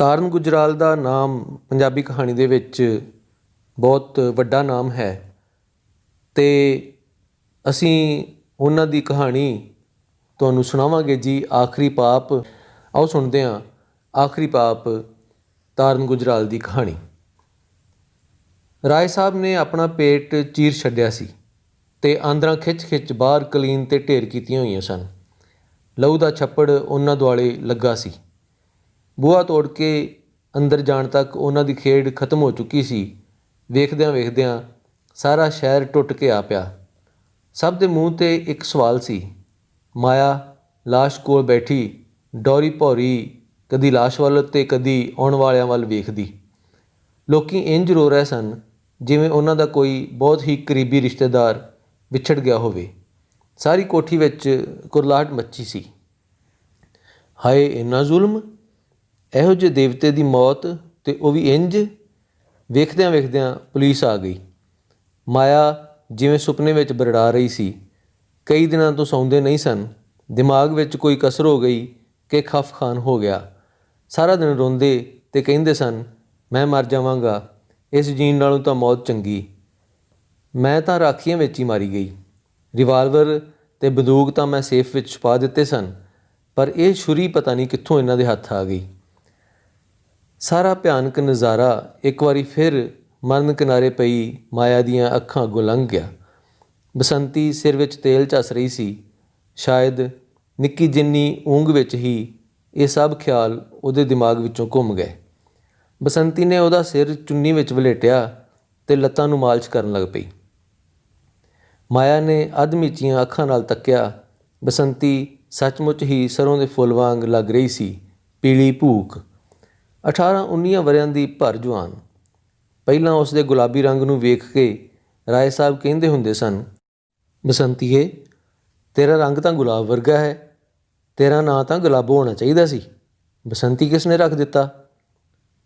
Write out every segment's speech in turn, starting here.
ਤਾਰਨ ਗੁਜਰਾਲ ਦਾ ਨਾਮ ਪੰਜਾਬੀ ਕਹਾਣੀ ਦੇ ਵਿੱਚ ਬਹੁਤ ਵੱਡਾ ਨਾਮ ਹੈ ਅਤੇ ਅਸੀਂ ਉਹਨਾਂ ਦੀ ਕਹਾਣੀ ਤੁਹਾਨੂੰ ਸੁਣਾਵਾਂਗੇ ਜੀ। ਆਖਰੀ ਪਾਪ। ਆਓ ਸੁਣਦੇ ਹਾਂ ਆਖਰੀ ਪਾਪ ਤਾਰਨ ਗੁਜਰਾਲ ਦੀ ਕਹਾਣੀ। ਰਾਏ ਸਾਹਿਬ ਨੇ ਆਪਣਾ ਪੇਟ ਚੀਰ ਛੱਡਿਆ ਸੀ ਅਤੇ ਆਂਦਰਾਂ ਖਿੱਚ ਖਿੱਚ ਬਾਹਰ ਕਲੀਨ 'ਤੇ ਢੇਰ ਕੀਤੀਆਂ ਹੋਈਆਂ ਸਨ। ਲਹੂ ਦਾ ਛੱਪੜ ਉਹਨਾਂ ਦੁਆਲੇ ਲੱਗਾ ਸੀ। ਬੂਹਾ ਤੋੜ ਕੇ ਅੰਦਰ ਜਾਣ ਤੱਕ ਉਹਨਾਂ ਦੀ ਖੇਡ ਖਤਮ ਹੋ ਚੁੱਕੀ ਸੀ। ਵੇਖਦਿਆਂ ਵੇਖਦਿਆਂ ਸਾਰਾ ਸ਼ਹਿਰ ਟੁੱਟ ਕੇ ਆ ਪਿਆ। ਸਭ ਦੇ ਮੂੰਹ 'ਤੇ ਇੱਕ ਸਵਾਲ ਸੀ। ਮਾਇਆ ਲਾਸ਼ ਕੋਲ ਬੈਠੀ ਡੌਰੀ ਭੌਰੀ ਕਦੀ ਲਾਸ਼ ਵੱਲ ਅਤੇ ਕਦੀ ਆਉਣ ਵਾਲਿਆਂ ਵੱਲ ਵੇਖਦੀ। ਲੋਕੀ ਇੰਝ ਰੋ ਰਹੇ ਸਨ ਜਿਵੇਂ ਉਹਨਾਂ ਦਾ ਕੋਈ ਬਹੁਤ ਹੀ ਕਰੀਬੀ ਰਿਸ਼ਤੇਦਾਰ ਵਿਛੜ ਗਿਆ ਹੋਵੇ। ਸਾਰੀ ਕੋਠੀ ਵਿੱਚ ਕੁਰਲਾਹਟ ਮੱਚੀ ਸੀ। ਹਾਏ ਇੰਨਾ ਜ਼ੁਲਮ! ਇਹੋ ਜਿਹੇ ਦੇਵਤੇ ਦੀ ਮੌਤ ਅਤੇ ਉਹ ਵੀ ਇੰਝ! ਵੇਖਦਿਆਂ ਵੇਖਦਿਆਂ ਪੁਲਿਸ ਆ ਗਈ। ਮਾਇਆ ਜਿਵੇਂ ਸੁਪਨੇ ਵਿੱਚ ਬਰੜਾ ਰਹੀ ਸੀ। ਕਈ ਦਿਨਾਂ ਤੋਂ ਸੌਂਦੇ ਨਹੀਂ ਸਨ। ਦਿਮਾਗ ਵਿੱਚ ਕੋਈ ਕਸਰ ਹੋ ਗਈ ਕਿ ਖਫ ਖਾਨ ਹੋ ਗਿਆ। ਸਾਰਾ ਦਿਨ ਰੋਂਦੇ ਅਤੇ ਕਹਿੰਦੇ ਸਨ, ਮੈਂ ਮਰ ਜਾਵਾਂਗਾ, ਇਸ ਜੀਣ ਨਾਲੋਂ ਤਾਂ ਮੌਤ ਚੰਗੀ। ਮੈਂ ਤਾਂ ਰਾਖੀਆਂ ਵਿੱਚ ਹੀ ਮਾਰੀ ਗਈ। ਰਿਵਾਲਵਰ ਅਤੇ ਬੰਦੂਕ ਤਾਂ ਮੈਂ ਸੇਫ ਵਿੱਚ ਛੁਪਾ ਦਿੱਤੇ ਸਨ, ਪਰ ਇਹ ਛੁਰੀ ਪਤਾ ਨਹੀਂ ਕਿੱਥੋਂ ਇਹਨਾਂ ਦੇ ਹੱਥ ਆ ਗਈ। ਸਾਰਾ ਭਿਆਨਕ ਨਜ਼ਾਰਾ ਇੱਕ ਵਾਰੀ ਫਿਰ ਮਰਨ ਕਿਨਾਰੇ ਪਈ ਮਾਇਆ ਦੀਆਂ ਅੱਖਾਂ ਅੱਗੋਂ ਲੰਘ ਗਿਆ। ਬਸੰਤੀ ਸਿਰ ਵਿੱਚ ਤੇਲ ਝੱਸ ਰਹੀ ਸੀ। ਸ਼ਾਇਦ ਨਿੱਕੀ ਜਿੰਨੀ ਊਂਘ ਵਿੱਚ ਹੀ ਇਹ ਸਭ ਖਿਆਲ ਉਹਦੇ ਦਿਮਾਗ ਵਿੱਚੋਂ ਘੁੰਮ ਗਏ। ਬਸੰਤੀ ਨੇ ਉਹਦਾ ਸਿਰ ਚੁੰਨੀ ਵਿੱਚ ਵਲੇਟਿਆ ਅਤੇ ਲੱਤਾਂ ਨੂੰ ਮਾਲਸ਼ ਕਰਨ ਲੱਗ ਪਈ। ਮਾਇਆ ਨੇ ਅੱਧ-ਮੀਚੀਆਂ ਅੱਖਾਂ ਨਾਲ ਤੱਕਿਆ। ਬਸੰਤੀ ਸੱਚਮੁੱਚ ਹੀ ਸਰੋਂ ਦੇ ਫੁੱਲ ਵਾਂਗ ਲੱਗ ਰਹੀ ਸੀ, ਪੀਲੀ ਭੂਕ। 18-19 ਵਰ੍ਹਿਆਂ ਦੀ ਭਰ ਜਵਾਨ। ਪਹਿਲਾਂ ਉਸ ਦੇ ਗੁਲਾਬੀ ਰੰਗ ਨੂੰ ਵੇਖ ਕੇ ਰਾਏ ਸਾਹਿਬ ਕਹਿੰਦੇ ਹੁੰਦੇ ਸਨ, ਬਸੰਤੀਏ, ਤੇਰਾ ਰੰਗ ਤਾਂ ਗੁਲਾਬ ਵਰਗਾ ਹੈ। ਤੇਰਾ ਨਾਂ ਤਾਂ ਗੁਲਾਬੋ ਹੋਣਾ ਚਾਹੀਦਾ ਸੀ। ਬਸੰਤੀ ਕਿਸ ਨੇ ਰੱਖ ਦਿੱਤਾ?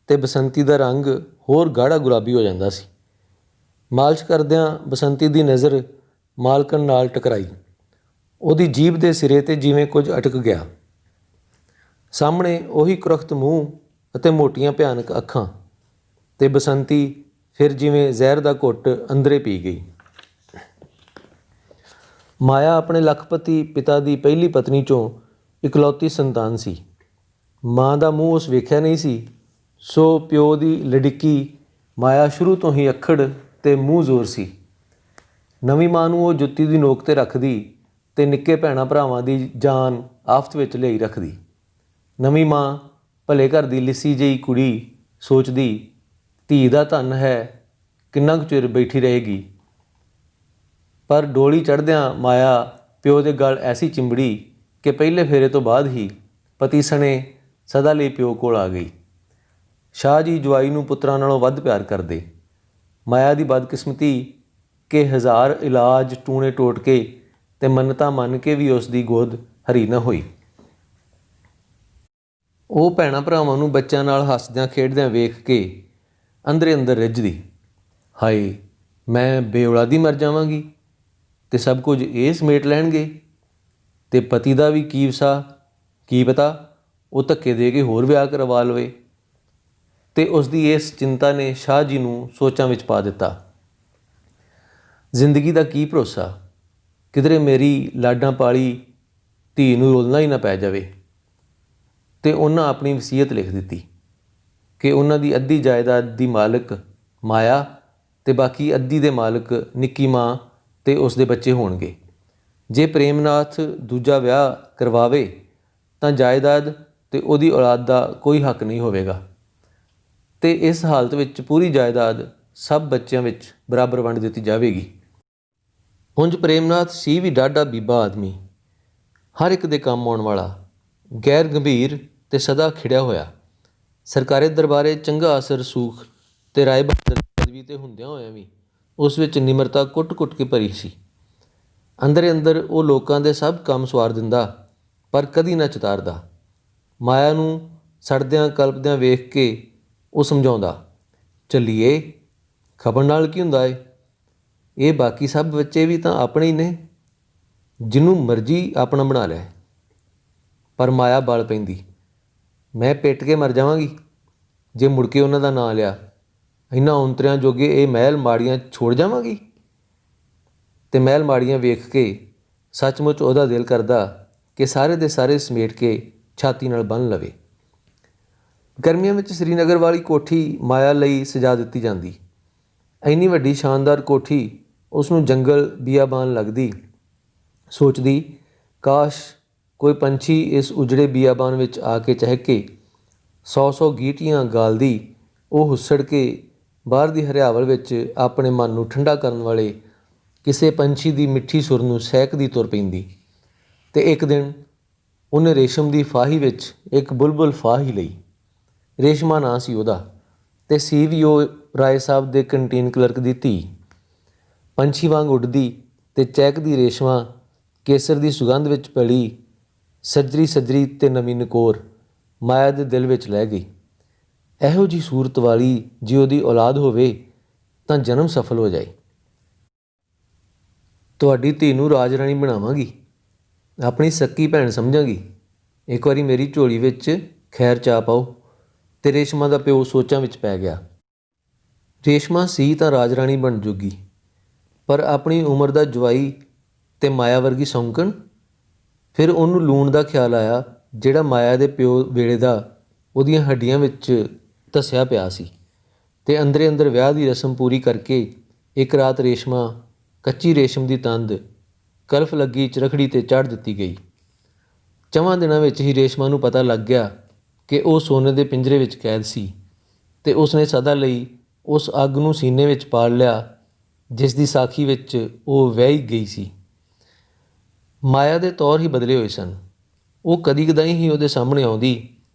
ਅਤੇ ਬਸੰਤੀ ਦਾ ਰੰਗ ਹੋਰ ਗਾੜਾ ਗੁਲਾਬੀ ਹੋ ਜਾਂਦਾ ਸੀ। ਮਾਲਸ਼ ਕਰਦਿਆਂ ਬਸੰਤੀ ਦੀ ਨਜ਼ਰ ਮਾਲਕਣ ਨਾਲ ਟਕਰਾਈ। ਉਹਦੀ ਜੀਭ ਦੇ ਸਿਰੇ 'ਤੇ ਜਿਵੇਂ ਕੁਝ ਅਟਕ ਗਿਆ। ਸਾਹਮਣੇ ਉਹੀ ਕੁਰਖਤ ਮੂੰਹ ਅਤੇ ਮੋਟੀਆਂ ਭਿਆਨਕ ਅੱਖਾਂ, ਅਤੇ ਬਸੰਤੀ ਫਿਰ ਜਿਵੇਂ ਜ਼ਹਿਰ ਦਾ ਘੁੱਟ ਅੰਦਰੇ ਪੀ ਗਈ। ਮਾਇਆ ਆਪਣੇ ਲੱਖਪਤੀ ਪਿਤਾ ਦੀ ਪਹਿਲੀ ਪਤਨੀ 'ਚੋਂ ਇਕਲੌਤੀ ਸੰਤਾਨ ਸੀ। ਮਾਂ ਦਾ ਮੂੰਹ ਉਸ ਵੇਖਿਆ ਨਹੀਂ ਸੀ, ਸੋ ਪਿਓ ਦੀ ਲੜਿੱਕੀ ਮਾਇਆ ਸ਼ੁਰੂ ਤੋਂ ਹੀ ਅੱਖੜ ਅਤੇ ਮੂੰਹ ਜ਼ੋਰ ਸੀ। ਨਵੀਂ ਮਾਂ ਨੂੰ ਉਹ ਜੁੱਤੀ ਦੀ ਨੋਕ 'ਤੇ ਰੱਖਦੀ ਅਤੇ ਨਿੱਕੇ ਭੈਣਾਂ ਭਰਾਵਾਂ ਦੀ ਜਾਨ ਆਫਤ ਵਿੱਚ ਲਿਆਈ ਰੱਖਦੀ। ਨਵੀਂ ਮਾਂ ਭਲੇ ਘਰ ਦੀ ਲਿੱਸੀ ਜਿਹੀ ਕੁੜੀ ਸੋਚਦੀ, ਧੀ ਦਾ ਧਨ ਹੈ, ਕਿੰਨਾ ਕੁ ਚਿਰ ਬੈਠੀ ਰਹੇਗੀ। ਪਰ ਡੋਲੀ ਚੜ੍ਹਦਿਆਂ ਮਾਇਆ ਪਿਓ ਦੇ ਗਲ ਐਸੀ ਚਿੰਬੜੀ ਕਿ ਪਹਿਲੇ ਫੇਰੇ ਤੋਂ ਬਾਅਦ ਹੀ ਪਤੀ ਸਣੇ ਸਦਾ ਲਈ ਪਿਓ ਕੋਲ ਆ ਗਈ। ਸ਼ਾਹ ਜੀ ਜਵਾਈ ਨੂੰ ਪੁੱਤਰਾਂ ਨਾਲੋਂ ਵੱਧ ਪਿਆਰ ਕਰਦੇ। ਮਾਇਆ ਦੀ ਬਦਕਿਸਮਤੀ ਕਿ 1000 ਇਲਾਜ ਟੂਣੇ ਟੋਟਕੇ ਅਤੇ ਮੰਨਤਾਂ ਮੰਨ ਕੇ ਵੀ ਉਸ ਦੀ ਗੋਦ ਹਰੀ ਨਾ ਹੋਈ। ਉਹ ਭੈਣਾਂ ਭਰਾਵਾਂ ਨੂੰ ਬੱਚਿਆਂ ਨਾਲ ਹੱਸਦਿਆਂ ਖੇਡਦਿਆਂ ਵੇਖ ਕੇ ਅੰਦਰੇ ਅੰਦਰ ਰਿੱਝਦੀ। ਹਾਏ, ਮੈਂ ਬੇਔਲਾਦੀ ਮਰ ਜਾਵਾਂਗੀ ਅਤੇ ਸਭ ਕੁਝ ਇਹ ਸਮੇਟ ਲੈਣਗੇ, ਅਤੇ ਪਤੀ ਦਾ ਵੀ ਕੀ ਵਸਾ, ਕੀ ਪਤਾ ਉਹ ਧੱਕੇ ਦੇ ਕੇ ਹੋਰ ਵਿਆਹ ਕਰਵਾ ਲਵੇ। ਅਤੇ ਉਸ ਦੀ ਇਸ ਚਿੰਤਾ ਨੇ ਸ਼ਾਹ ਜੀ ਨੂੰ ਸੋਚਾਂ ਵਿੱਚ ਪਾ ਦਿੱਤਾ। ਜ਼ਿੰਦਗੀ ਦਾ ਕੀ ਭਰੋਸਾ, ਕਿਧਰੇ ਮੇਰੀ ਲਾਡਾਂ ਪਾਲੀ ਧੀ ਨੂੰ ਰੁਲਣਾ ਹੀ ਨਾ ਪੈ ਜਾਵੇ। ਅਤੇ ਉਹਨਾਂ ਆਪਣੀ ਵਸੀਅਤ ਲਿਖ ਦਿੱਤੀ ਕਿ ਉਹਨਾਂ ਦੀ ਅੱਧੀ ਜਾਇਦਾਦ ਦੀ ਮਾਲਕ ਮਾਇਆ ਅਤੇ ਬਾਕੀ ਅੱਧੀ ਦੇ ਮਾਲਕ ਨਿੱਕੀ ਮਾਂ ਅਤੇ ਉਸ ਦੇ ਬੱਚੇ ਹੋਣਗੇ। ਜੇ ਪ੍ਰੇਮ ਨਾਥ ਦੂਜਾ ਵਿਆਹ ਕਰਵਾਵੇ ਤਾਂ ਜਾਇਦਾਦ ਅਤੇ ਉਹਦੀ ਔਲਾਦ ਦਾ ਕੋਈ ਹੱਕ ਨਹੀਂ ਹੋਵੇਗਾ, ਅਤੇ ਇਸ ਹਾਲਤ ਵਿੱਚ ਪੂਰੀ ਜਾਇਦਾਦ ਸਭ ਬੱਚਿਆਂ ਵਿੱਚ ਬਰਾਬਰ ਵੰਡ ਦਿੱਤੀ ਜਾਵੇਗੀ। ਉਂਝ ਪ੍ਰੇਮ ਨਾਥ ਸੀ ਵੀ ਡਾਢਾ ਬੀਬਾ ਆਦਮੀ, ਹਰ ਇੱਕ ਦੇ ਕੰਮ ਆਉਣ ਵਾਲਾ, ਗੈਰ ਗੰਭੀਰ ਅਤੇ ਸਦਾ ਖਿੜਿਆ ਹੋਇਆ। ਸਰਕਾਰੀ ਦਰਬਾਰੇ ਚੰਗਾ ਅਸਰ ਸੂਖ ਅਤੇ ਰਾਏ ਬਹਾਦਰ ਦੀ ਪਦਵੀ 'ਤੇ ਹੁੰਦਿਆਂ ਹੋਇਆਂ ਵੀ ਉਸ ਵਿੱਚ ਨਿਮਰਤਾ ਕੁੱਟ-ਕੁੱਟ ਕੇ ਭਰੀ ਸੀ। ਅੰਦਰੇ ਅੰਦਰ ਉਹ ਲੋਕਾਂ ਦੇ ਸਭ ਕੰਮ ਸਵਾਰ ਦਿੰਦਾ, ਪਰ ਕਦੀ ਨਾ ਚਿਤਾਰਦਾ। ਮਾਇਆ ਨੂੰ ਸੜਦਿਆਂ ਕਲਪਦਿਆਂ ਵੇਖ ਕੇ ਉਹ ਸਮਝਾਉਂਦਾ, ਚੱਲੀਏ, ਖਪਣ ਨਾਲ ਕੀ ਹੁੰਦਾ ਏ, ਇਹ ਬਾਕੀ ਸਭ ਬੱਚੇ ਵੀ ਤਾਂ ਆਪਣੇ ਹੀ ਨੇ, ਜਿਹਨੂੰ ਮਰਜ਼ੀ ਆਪਣਾ ਬਣਾ ਲੈ। ਪਰ ਮਾਇਆ ਬਲ ਪੈਂਦੀ, ਮੈਂ ਪਿੱਟ ਕੇ ਮਰ ਜਾਵਾਂਗੀ, ਜੇ ਮੁੜ ਕੇ ਉਹਨਾਂ ਦਾ ਨਾਂ ਲਿਆ, ਇਹਨਾਂ ਔਂਤਰਿਆਂ ਜੋਗੇ ਇਹ ਮਹਿਲ ਮਾੜੀਆਂ ਛੋੜ ਜਾਵਾਂਗੀ। ਅਤੇ ਮਹਿਲ ਮਾੜੀਆਂ ਵੇਖ ਕੇ ਸੱਚਮੁੱਚ ਉਹਦਾ ਦਿਲ ਕਰਦਾ ਕਿ ਸਾਰੇ ਦੇ ਸਾਰੇ ਸਮੇਟ ਕੇ ਛਾਤੀ ਨਾਲ ਬੰਨ੍ਹ ਲਵੇ। ਗਰਮੀਆਂ ਵਿੱਚ ਸ੍ਰੀਨਗਰ ਵਾਲੀ ਕੋਠੀ ਮਾਇਆ ਲਈ ਸਜਾ ਦਿੱਤੀ ਜਾਂਦੀ। ਇੰਨੀ ਵੱਡੀ ਸ਼ਾਨਦਾਰ ਕੋਠੀ ਉਸ ਨੂੰ ਜੰਗਲ ਬੀਆਬਾਨ ਲੱਗਦੀ। ਸੋਚਦੀ, ਕਾਸ਼ ਕੋਈ ਪੰਛੀ ਇਸ ਉਜੜੇ ਬੀਆਬਾਨ ਵਿੱਚ ਆ ਕੇ ਚਹਿਕ ਕੇ 100 ਗੀਟੀਆਂ ਗਾਲਦੀ। ਉਹ ਹੁੱਸੜ ਕੇ ਬਾਹਰ ਦੀ ਹਰਿਆਵਲ ਵਿੱਚ ਆਪਣੇ ਮਨ ਨੂੰ ਠੰਡਾ ਕਰਨ ਵਾਲੇ ਕਿਸੇ ਪੰਛੀ ਦੀ ਮਿੱਠੀ ਸੁਰ ਨੂੰ ਸਹਿਕਦੀ ਤੁਰ ਪੈਂਦੀ। ਅਤੇ ਇੱਕ ਦਿਨ ਉਹਨੇ ਰੇਸ਼ਮ ਦੀ ਫਾਹੀ ਵਿੱਚ ਇੱਕ ਬੁਲਬੁਲ ਫਾਹ ਹੀ ਲਈ। ਰੇਸ਼ਮਾ ਨਾਂ ਸੀ ਉਹਦਾ, ਅਤੇ ਸੀ ਵੀ ਉਹ ਰਾਏ ਸਾਹਿਬ ਦੇ ਕੰਟੀਨ ਕਲਰਕ ਦੀ ਧੀ। ਪੰਛੀ ਵਾਂਗ ਉੱਡਦੀ ਅਤੇ ਚਹਿਕਦੀ ਰੇਸ਼ਮਾ ਕੇਸਰ ਦੀ ਸੁਗੰਧ ਵਿੱਚ ਪਲੀ ਸੱਜਰੀ ਸੱਜਰੀ ਅਤੇ ਨਵੀਂ ਨਕੋਰ ਮਾਇਆ ਦੇ ਦਿਲ ਵਿੱਚ ਲੈ ਗਈ। ਇਹੋ ਜਿਹੀ ਸੂਰਤ ਵਾਲੀ ਜੇ ਉਹਦੀ ਔਲਾਦ ਹੋਵੇ ਤਾਂ ਜਨਮ ਸਫਲ ਹੋ ਜਾਏ। ਤੁਹਾਡੀ ਧੀ ਨੂੰ ਰਾਜ ਰਾਣੀ ਬਣਾਵਾਂਗੀ, ਆਪਣੀ ਸੱਕੀ ਭੈਣ ਸਮਝਾਂਗੀ। ਇੱਕ ਵਾਰੀ ਮੇਰੀ ਝੋਲੀ ਵਿੱਚ ਖੈਰ ਚਾਹ ਪਾਓ। ਅਤੇ ਰੇਸ਼ਮਾ ਦਾ ਪਿਓ ਸੋਚਾਂ ਵਿੱਚ ਪੈ ਗਿਆ। ਰੇਸ਼ਮਾ ਸੀ ਤਾਂ ਰਾਜ ਰਾਣੀ ਬਣ ਜੂਗੀ, ਪਰ ਆਪਣੀ ਉਮਰ ਦਾ ਜਵਾਈ ਅਤੇ ਮਾਇਆ ਵਰਗੀ ਸੌਂਕਣ। ਫਿਰ ਉਹਨੂੰ ਲੂਣ ਦਾ ਖਿਆਲ ਆਇਆ ਜਿਹੜਾ ਮਾਇਆ ਦੇ ਪਿਓ ਵੇਲੇ ਦਾ ਉਹਦੀਆਂ ਹੱਡੀਆਂ ਵਿੱਚ ਧੱਸਿਆ ਪਿਆ ਸੀ। ਅਤੇ ਅੰਦਰੇ ਅੰਦਰ ਵਿਆਹ ਦੀ ਰਸਮ ਪੂਰੀ ਕਰਕੇ ਇੱਕ ਰਾਤ ਰੇਸ਼ਮਾ ਕੱਚੀ ਰੇਸ਼ਮ ਦੀ ਤੰਦ ਕਲਫ ਲੱਗੀ ਚਰਖੜੀ 'ਤੇ ਚੜ੍ਹ ਦਿੱਤੀ ਗਈ। 4 ਦਿਨਾਂ ਵਿੱਚ ਹੀ ਰੇਸ਼ਮਾ ਨੂੰ ਪਤਾ ਲੱਗ ਗਿਆ ਕਿ ਉਹ ਸੋਨੇ ਦੇ ਪਿੰਜਰੇ ਵਿੱਚ ਕੈਦ ਸੀ, ਅਤੇ ਉਸਨੇ ਸਦਾ ਲਈ ਉਸ ਅੱਗ ਨੂੰ ਸੀਨੇ ਵਿੱਚ ਪਾਲ ਲਿਆ ਜਿਸ ਦੀ ਸਾਖੀ ਵਿੱਚ ਉਹ ਵਹਿ ਗਈ ਸੀ। ਮਾਇਆ ਦੇ ਤੌਰ ਹੀ ਬਦਲੇ ਹੋਏ ਸਨ। ਉਹ ਕਦੀ ਕਦਾਈ ਹੀ ਉਹਦੇ ਸਾਹਮਣੇ ਆਉਂਦੀ,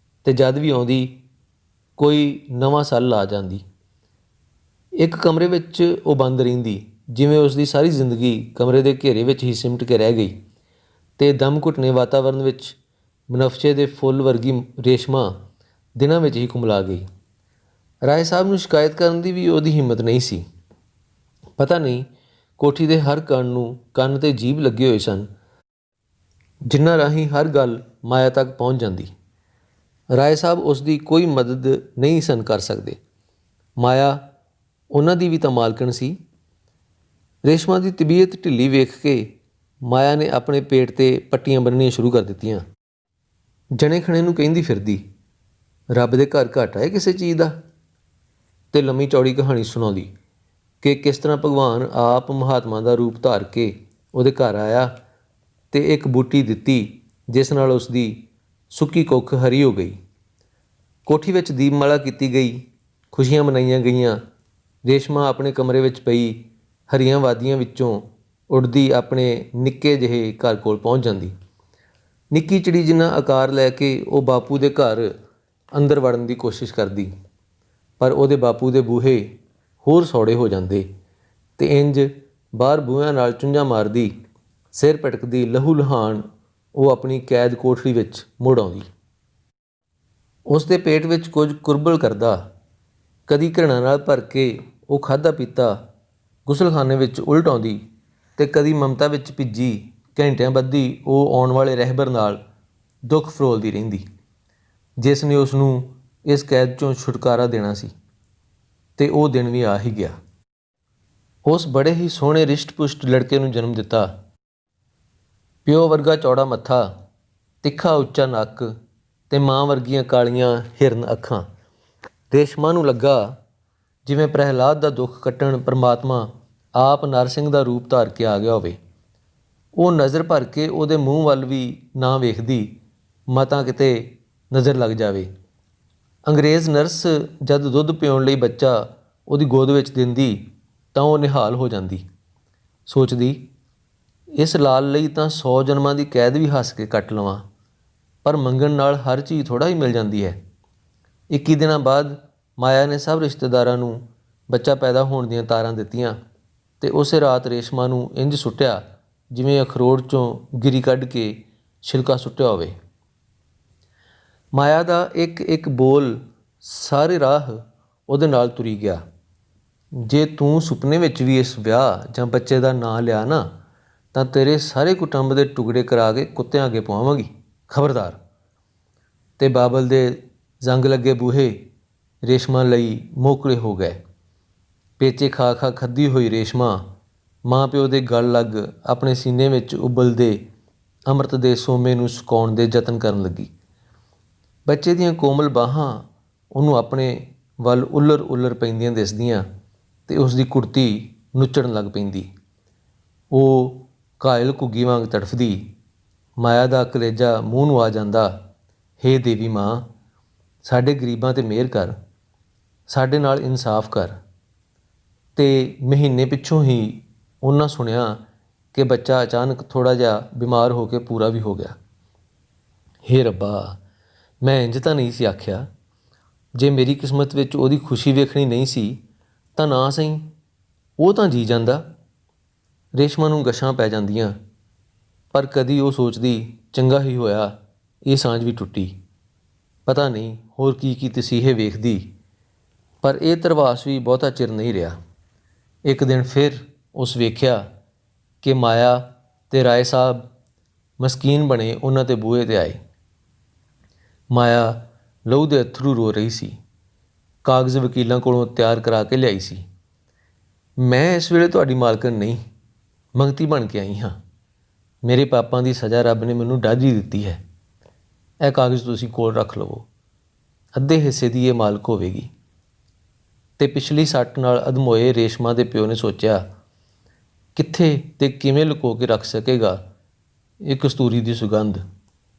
ਅਤੇ ਜਦ ਵੀ ਆਉਂਦੀ ਕੋਈ ਨਵਾਂ ਸੱਲ ਆ ਜਾਂਦੀ। ਇੱਕ ਕਮਰੇ ਵਿੱਚ ਉਹ ਬੰਦ ਰਹਿੰਦੀ, ਜਿਵੇਂ ਉਸ ਦੀ ਸਾਰੀ ਜ਼ਿੰਦਗੀ ਕਮਰੇ ਦੇ ਘੇਰੇ ਵਿੱਚ ਹੀ ਸਿਮਟ ਕੇ ਰਹਿ ਗਈ। ਅਤੇ ਦਮ ਘੁੱਟਨੇ ਵਾਤਾਵਰਨ ਵਿੱਚ ਬਨਫਸ਼ੇ ਦੇ ਫੁੱਲ ਵਰਗੀ ਰੇਸ਼ਮਾ ਦਿਨਾਂ ਵਿੱਚ ਹੀ ਕੁਮਲਾ ਗਈ। ਰਾਏ ਸਾਹਿਬ ਨੂੰ ਸ਼ਿਕਾਇਤ ਕਰਨ ਦੀ ਵੀ ਉਹਦੀ ਹਿੰਮਤ ਨਹੀਂ ਸੀ। ਪਤਾ ਨਹੀਂ ਕੋਠੀ ਦੇ ਹਰ ਕਣ ਨੂੰ ਕੰਨ 'ਤੇ ਜੀਭ ਲੱਗੇ ਹੋਏ ਸਨ, ਜਿਨ੍ਹਾਂ ਰਾਹੀਂ ਹਰ ਗੱਲ ਮਾਇਆ ਤੱਕ ਪਹੁੰਚ ਜਾਂਦੀ। ਰਾਏ ਸਾਹਿਬ ਉਸ ਦੀ ਕੋਈ ਮਦਦ ਨਹੀਂ ਸਨ ਕਰ ਸਕਦੇ। ਮਾਇਆ ਉਹਨਾਂ ਦੀ ਵੀ ਤਾਂ ਮਾਲਕਣ ਸੀ। ਰੇਸ਼ਮਾ ਦੀ ਤਬੀਅਤ ਢਿੱਲੀ ਵੇਖ ਕੇ ਮਾਇਆ ਨੇ ਆਪਣੇ ਪੇਟ 'ਤੇ ਪੱਟੀਆਂ ਬੰਨ੍ਹਣੀਆਂ ਸ਼ੁਰੂ ਕਰ ਦਿੱਤੀਆਂ। ਜਣੇ ਖਣੇ ਨੂੰ ਕਹਿੰਦੀ ਫਿਰਦੀ, ਰੱਬ ਦੇ ਘਰ ਘਾਟਾ ਹੈ ਕਿਸੇ ਚੀਜ਼ ਦਾ। ਅਤੇ ਲੰਮੀ ਚੌੜੀ ਕਹਾਣੀ ਸੁਣਾਉਂਦੀ ਕਿ ਕਿਸ ਤਰ੍ਹਾਂ ਭਗਵਾਨ ਆਪ ਮਹਾਤਮਾ ਦਾ ਰੂਪ ਧਾਰ ਕੇ ਉਹਦੇ ਘਰ ਆਇਆ ਅਤੇ ਇੱਕ ਬੂਟੀ ਦਿੱਤੀ ਜਿਸ ਨਾਲ ਉਸ ਦੀ ਸੁੱਕੀ ਕੁੱਖ ਹਰੀ ਹੋ ਗਈ। ਕੋਠੀ ਵਿੱਚ ਦੀਪਮਾਲਾ ਕੀਤੀ ਗਈ, ਖੁਸ਼ੀਆਂ ਮਨਾਈਆਂ ਗਈਆਂ। ਰੇਸ਼ਮਾ ਆਪਣੇ ਕਮਰੇ ਵਿੱਚ ਪਈ ਹਰੀਆਂ ਵਾਦੀਆਂ ਵਿੱਚੋਂ ਉੱਡਦੀ ਆਪਣੇ ਨਿੱਕੇ ਜਿਹੇ ਘਰ ਕੋਲ ਪਹੁੰਚ ਜਾਂਦੀ। ਨਿੱਕੀ ਚਿੜੀ ਜਿੰਨਾ ਆਕਾਰ ਲੈ ਕੇ ਉਹ ਬਾਪੂ ਦੇ ਘਰ ਅੰਦਰ ਵੜਨ ਦੀ ਕੋਸ਼ਿਸ਼ ਕਰਦੀ, ਪਰ ਉਹਦੇ ਬਾਪੂ ਦੇ ਬੂਹੇ ਹੋਰ ਸੌੜੇ ਹੋ ਜਾਂਦੇ ਅਤੇ ਇੰਝ ਬਾਹਰ ਬੂਹਿਆਂ ਨਾਲ ਚੁੰਝਾਂ ਮਾਰਦੀ, ਸਿਰ ਭਟਕਦੀ, ਲਹੂ ਲੁਹਾਨ ਉਹ ਆਪਣੀ ਕੈਦ ਕੋਠੜੀ ਵਿੱਚ ਮੁੜ ਆਉਂਦੀ। ਉਸ ਦੇ ਪੇਟ ਵਿੱਚ ਕੁਝ ਕੁਰਬਲ ਕਰਦਾ। ਕਦੀ ਘৃਣਾ ਨਾਲ ਭਰ ਕੇ ਉਹ ਖਾਧਾ ਪੀਤਾ ਗੁਸਲਖਾਨੇ ਵਿੱਚ ਉਲਟ ਆਉਂਦੀ, ਅਤੇ ਕਦੀ ਮਮਤਾ ਵਿੱਚ ਭਿੱਜੀ ਘੰਟਿਆਂ ਬੱਧੀ ਉਹ ਆਉਣ ਵਾਲੇ ਰਹਿਬਰ ਨਾਲ ਦੁੱਖ ਫਰੋਲਦੀ ਰਹਿੰਦੀ, ਜਿਸ ਨੇ ਉਸ ਨੂੰ ਇਸ ਕੈਦ 'ਚੋਂ ਛੁਟਕਾਰਾ ਦੇਣਾ ਸੀ। ਅਤੇ ਉਹ ਦਿਨ ਵੀ ਆ ਹੀ ਗਿਆ। ਉਸ ਬੜੇ ਹੀ ਸੋਹਣੇ ਰਿਸ਼ਟ ਪੁਸ਼ਟ ਲੜਕੇ ਨੂੰ ਜਨਮ ਦਿੱਤਾ। ਪਿਓ ਵਰਗਾ ਚੌੜਾ ਮੱਥਾ, ਤਿੱਖਾ ਉੱਚਾ ਨੱਕ ਅਤੇ ਮਾਂ ਵਰਗੀਆਂ ਕਾਲੀਆਂ ਹਿਰਨ ਅੱਖਾਂ। ਰੇਸ਼ਮਾ ਨੂੰ ਲੱਗਾ ਜਿਵੇਂ ਪ੍ਰਹਿਲਾਦ ਦਾ ਦੁੱਖ ਕੱਟਣ ਪਰਮਾਤਮਾ ਆਪ ਨਰਸਿੰਘ ਦਾ ਰੂਪ ਧਾਰ ਕੇ ਆ ਗਿਆ ਹੋਵੇ। ਉਹ ਨਜ਼ਰ ਭਰ ਕੇ ਉਹਦੇ ਮੂੰਹ ਵੱਲ ਵੀ ਨਾ ਵੇਖਦੀ, ਮਤਾਂ ਕਿਤੇ ਨਜ਼ਰ ਲੱਗ ਜਾਵੇ। ਅੰਗਰੇਜ਼ ਨਰਸ ਜਦ ਦੁੱਧ ਪਿਉਣ ਲਈ ਬੱਚਾ ਉਹਦੀ ਗੋਦ ਵਿੱਚ ਦਿੰਦੀ ਤਾਂ ਉਹ ਨਿਹਾਲ ਹੋ ਜਾਂਦੀ। ਸੋਚਦੀ, ਇਸ ਲਾਲ ਲਈ ਤਾਂ 100 ਜਨਮਾਂ ਦੀ ਕੈਦ ਵੀ ਹੱਸ ਕੇ ਕੱਟ ਲਵਾਂ, ਪਰ ਮੰਗਣ ਨਾਲ ਹਰ ਚੀਜ਼ ਥੋੜ੍ਹਾ ਹੀ ਮਿਲ ਜਾਂਦੀ ਹੈ। 21 ਦਿਨਾਂ ਬਾਅਦ ਮਾਇਆ ਨੇ ਸਭ ਰਿਸ਼ਤੇਦਾਰਾਂ ਨੂੰ ਬੱਚਾ ਪੈਦਾ ਹੋਣ ਦੀਆਂ ਤਾਰਾਂ ਦਿੱਤੀਆਂ, ਅਤੇ ਉਸੇ ਰਾਤ ਰੇਸ਼ਮਾ ਨੂੰ ਇੰਝ ਸੁੱਟਿਆ ਜਿਵੇਂ ਅਖਰੋਟ 'ਚੋਂ ਗਿਰੀ ਕੱਢ ਕੇ ਛਿਲਕਾ ਸੁੱਟਿਆ ਹੋਵੇ। ਮਾਇਆ ਦਾ ਇੱਕ ਇੱਕ ਬੋਲ ਸਾਰੇ ਰਾਹ ਉਹਦੇ ਨਾਲ ਤੁਰੀ ਗਿਆ। ਜੇ ਤੂੰ ਸੁਪਨੇ ਵਿੱਚ ਵੀ ਇਸ ਵਿਆਹ ਜਾਂ ਬੱਚੇ ਦਾ ਨਾਂ ਲਿਆ ਨਾ, ਤਾਂ ਤੇਰੇ ਸਾਰੇ ਕੁਟੁੰਬ ਦੇ ਟੁਕੜੇ ਕਰਾ ਕੇ ਕੁੱਤਿਆਂ ਅੱਗੇ ਪਵਾਵਾਂਗੀ, ਖਬਰਦਾਰ। ਅਤੇ ਬਾਬਲ ਦੇ ਜ਼ੰਗ ਲੱਗੇ ਬੂਹੇ ਰੇਸ਼ਮਾ ਲਈ ਮੋਕਲੇ ਹੋ ਗਏ। ਪੇਚੇ ਖਾ ਖਾ ਖੱਦੀ ਹੋਈ ਰੇਸ਼ਮਾ ਮਾਂ ਪਿਓ ਦੇ ਗਲ ਲੱਗ ਆਪਣੇ ਸੀਨੇ ਵਿੱਚ ਉਬਲਦੇ ਅੰਮ੍ਰਿਤ ਦੇ ਸੋਮੇ ਨੂੰ ਸੁਕਾਉਣ ਦੇ ਯਤਨ ਕਰਨ ਲੱਗੀ। ਬੱਚੇ ਦੀਆਂ ਕੋਮਲ ਬਾਹਾਂ ਉਹਨੂੰ ਆਪਣੇ ਵੱਲ ਉੱਲਰ ਉੱਲਰ ਪੈਂਦੀਆਂ ਦਿਸਦੀਆਂ ਅਤੇ ਉਸ ਦੀ ਕੁੜਤੀ ਨੁੱਚੜਨ ਲੱਗ ਪੈਂਦੀ। ਉਹ ਘਾਇਲ ਘੁੱਗੀ ਵਾਂਗ ਤੜਫਦੀ। ਮਾਇਆ ਦਾ ਕਲੇਜਾ ਮੂੰਹ ਨੂੰ ਆ ਜਾਂਦਾ। ਹੇ ਦੇਵੀ ਮਾਂ, ਸਾਡੇ ਗਰੀਬਾਂ 'ਤੇ ਮਿਹਰ ਕਰ, ਸਾਡੇ ਨਾਲ ਇਨਸਾਫ ਕਰ। ਅਤੇ ਮਹੀਨੇ ਪਿੱਛੋਂ ਹੀ ਉਹਨਾਂ ਸੁਣਿਆ ਕਿ ਬੱਚਾ ਅਚਾਨਕ ਥੋੜ੍ਹਾ ਜਿਹਾ ਬਿਮਾਰ ਹੋ ਕੇ ਪੂਰਾ ਵੀ ਹੋ ਗਿਆ। ਹੇ ਰੱਬਾ, ਮੈਂ ਇੰਝ ਤਾਂ ਨਹੀਂ ਸੀ ਆਖਿਆ। ਜੇ ਮੇਰੀ ਕਿਸਮਤ ਵਿੱਚ ਉਹਦੀ ਖੁਸ਼ੀ ਵੇਖਣੀ ਨਹੀਂ ਸੀ ਤਾਂ ਨਾ ਸਹੀ, ਉਹ ਤਾਂ ਜੀ ਜਾਂਦਾ। ਰੇਸ਼ਮਾ ਨੂੰ ਗਸ਼ਾਂ ਪੈ ਜਾਂਦੀਆਂ, ਪਰ ਕਦੀ ਉਹ ਸੋਚਦੀ ਚੰਗਾ ਹੀ ਹੋਇਆ ਇਹ ਸਾਂਝ ਵੀ ਟੁੱਟੀ। ਪਤਾ ਨਹੀਂ ਹੋਰ ਕੀ ਕੀ ਤਸੀਹੇ ਵੇਖਦੀ, ਪਰ ਇਹ ਧਰਵਾਸ ਵੀ ਬਹੁਤਾ ਚਿਰ ਨਹੀਂ ਰਿਹਾ। ਇੱਕ ਦਿਨ ਫਿਰ ਉਸ ਵੇਖਿਆ ਕਿ ਮਾਇਆ ਅਤੇ ਰਾਏ ਸਾਹਿਬ ਮਸਕੀਨ ਬਣੇ ਉਹਨਾਂ ਦੇ ਬੂਹੇ 'ਤੇ ਆਏ। ਮਾਇਆ ਲਹੂ ਦੇ ਅੱਥਰੂ ਰੋ ਰਹੀ ਸੀ। ਕਾਗਜ਼ ਵਕੀਲਾਂ ਕੋਲੋਂ ਤਿਆਰ ਕਰਾ ਕੇ ਲਿਆਈ ਸੀ। ਮੈਂ ਇਸ ਵੇਲੇ ਤੁਹਾਡੀ ਮਾਲਕਣ ਨਹੀਂ, ਮੰਗਤੀ ਬਣ ਕੇ ਆਈ ਹਾਂ। ਮੇਰੇ ਪਾਪਾਂ ਦੀ ਸਜ਼ਾ ਰੱਬ ਨੇ ਮੈਨੂੰ ਡਾਢੀ ਦਿੱਤੀ ਹੈ। ਇਹ ਕਾਗਜ਼ ਤੁਸੀਂ ਕੋਲ ਰੱਖ ਲਵੋ। ਅੱਧੇ ਹਿੱਸੇ ਦੀ ਇਹ ਮਾਲਕ ਹੋਵੇਗੀ। ਅਤੇ ਪਿਛਲੀ ਸੱਟ ਨਾਲ ਅਧਮੋਏ ਰੇਸ਼ਮਾ ਦੇ ਪਿਓ ਨੇ ਸੋਚਿਆ, ਕਿੱਥੇ ਅਤੇ ਕਿਵੇਂ ਲੁਕੋ ਕੇ ਰੱਖ ਸਕੇਗਾ ਇਹ ਕਸਤੂਰੀ ਦੀ ਸੁਗੰਧ।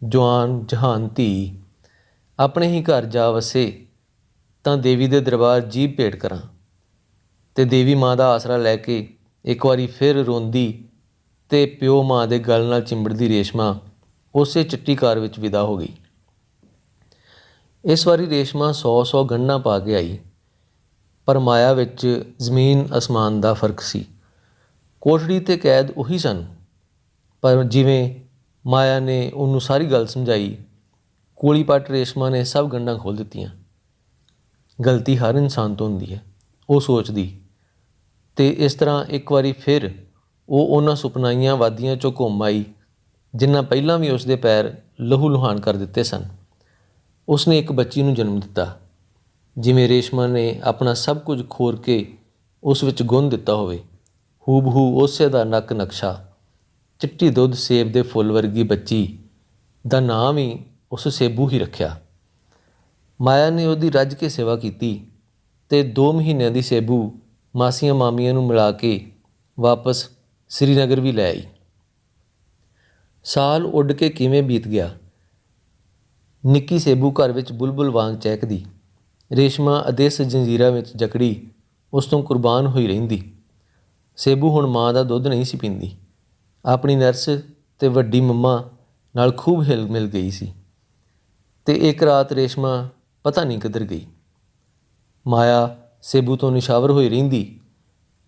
ਜਵਾਨ ਜਹਾਨ ਧੀ ਆਪਣੇ ਹੀ ਘਰ ਜਾ ਵਸੇ ਤਾਂ ਦੇਵੀ ਦੇ ਦਰਬਾਰ ਜੀਭ ਭੇਟ ਕਰਾਂ। ਅਤੇ ਦੇਵੀ ਮਾਂ ਦਾ ਆਸਰਾ ਲੈ ਕੇ ਇੱਕ ਵਾਰੀ ਫਿਰ ਰੋਂਦੀ ਅਤੇ ਪਿਓ ਮਾਂ ਦੇ ਗਲ ਨਾਲ ਚਿੰਬੜਦੀ ਰੇਸ਼ਮਾ ਉਸੇ ਚਿੱਟੀ ਕਾਰ ਵਿੱਚ ਵਿਦਾ ਹੋ ਗਈ। ਇਸ ਵਾਰੀ ਰੇਸ਼ਮਾ 100 ਗੰਢਾਂ ਪਾ ਕੇ ਆਈ, ਪਰ ਮਾਇਆ ਵਿੱਚ ਜ਼ਮੀਨ ਅਸਮਾਨ ਦਾ ਫਰਕ ਸੀ। ਕੋਠੜੀ 'ਤੇ ਕੈਦ ਉਹੀ ਸਨ, ਪਰ ਜਿਵੇਂ ਮਾਇਆ ਨੇ ਉਹਨੂੰ ਸਾਰੀ ਗੱਲ ਸਮਝਾਈ, ਕੋਲੀ ਪੱਟ ਰੇਸ਼ਮਾ ਨੇ ਸਭ ਗੰਢਾਂ ਖੋਲ੍ਹ ਦਿੱਤੀਆਂ। ਗਲਤੀ ਹਰ ਇਨਸਾਨ ਤੋਂ ਹੁੰਦੀ ਹੈ, ਉਹ ਸੋਚਦੀ। ਅਤੇ ਇਸ ਤਰ੍ਹਾਂ ਇੱਕ ਵਾਰੀ ਫਿਰ ਉਹ ਉਹਨਾਂ ਸੁਪਨਾਈਆਂ ਵਾਦੀਆਂ 'ਚੋਂ ਘੁੰਮ ਆਈ ਜਿਨ੍ਹਾਂ ਪਹਿਲਾਂ ਵੀ ਉਸ ਦੇ ਪੈਰ ਲਹੂ ਲੁਹਾਨ ਕਰ ਦਿੱਤੇ ਸਨ। ਉਸਨੇ ਇੱਕ ਬੱਚੀ ਨੂੰ ਜਨਮ ਦਿੱਤਾ, ਜਿਵੇਂ ਰੇਸ਼ਮਾ ਨੇ ਆਪਣਾ ਸਭ ਕੁਝ ਖੋਰ ਕੇ ਉਸ ਵਿੱਚ ਗੁੰਨ ਦਿੱਤਾ ਹੋਵੇ। ਹੂ ਬਹੂ ਉਸੇ ਦਾ ਨੱਕ ਨਕਸ਼ਾ। ਚਿੱਟੀ ਦੁੱਧ ਸੇਬ ਦੇ ਫੁੱਲ ਵਰਗੀ ਬੱਚੀ ਦਾ ਨਾਂ ਵੀ ਉਸ ਸੇਬੂ ਹੀ ਰੱਖਿਆ। ਮਾਇਆ ਨੇ ਉਹਦੀ ਰੱਜ ਕੇ ਸੇਵਾ ਕੀਤੀ ਅਤੇ 2 ਮਹੀਨਿਆਂ ਦੀ ਸੇਬੂ ਮਾਸੀਆਂ ਮਾਮੀਆਂ ਨੂੰ ਮਿਲਾ ਕੇ ਵਾਪਸ ਸ੍ਰੀਨਗਰ ਵੀ ਲੈ ਆਈ। ਸਾਲ ਉੱਡ ਕੇ ਕਿਵੇਂ ਬੀਤ ਗਿਆ। ਨਿੱਕੀ ਸੇਬੂ ਘਰ ਵਿੱਚ ਬੁਲਬੁਲ ਵਾਂਗ ਚਹਿਕਦੀ। ਰੇਸ਼ਮਾ ਅਦੇਸ ਜੰਜੀਰਾਂ ਵਿੱਚ ਜਕੜੀ ਉਸ ਤੋਂ ਕੁਰਬਾਨ ਹੋਈ ਰਹਿੰਦੀ। ਸੇਬੂ ਹੁਣ ਮਾਂ ਦਾ ਦੁੱਧ ਨਹੀਂ ਸੀ ਪੀਂਦੀ। ਆਪਣੀ ਨਰਸ ਅਤੇ ਵੱਡੀ ਮੰਮਾ ਨਾਲ ਖੂਬ ਹਿਲ ਮਿਲ ਗਈ ਸੀ। ਅਤੇ ਇੱਕ ਰਾਤ ਰੇਸ਼ਮਾ ਪਤਾ ਨਹੀਂ ਕਿੱਧਰ ਗਈ। ਮਾਇਆ ਸੇਬੂ ਤੋਂ ਨਿਸ਼ਾਵਰ ਹੋਈ ਰਹਿੰਦੀ।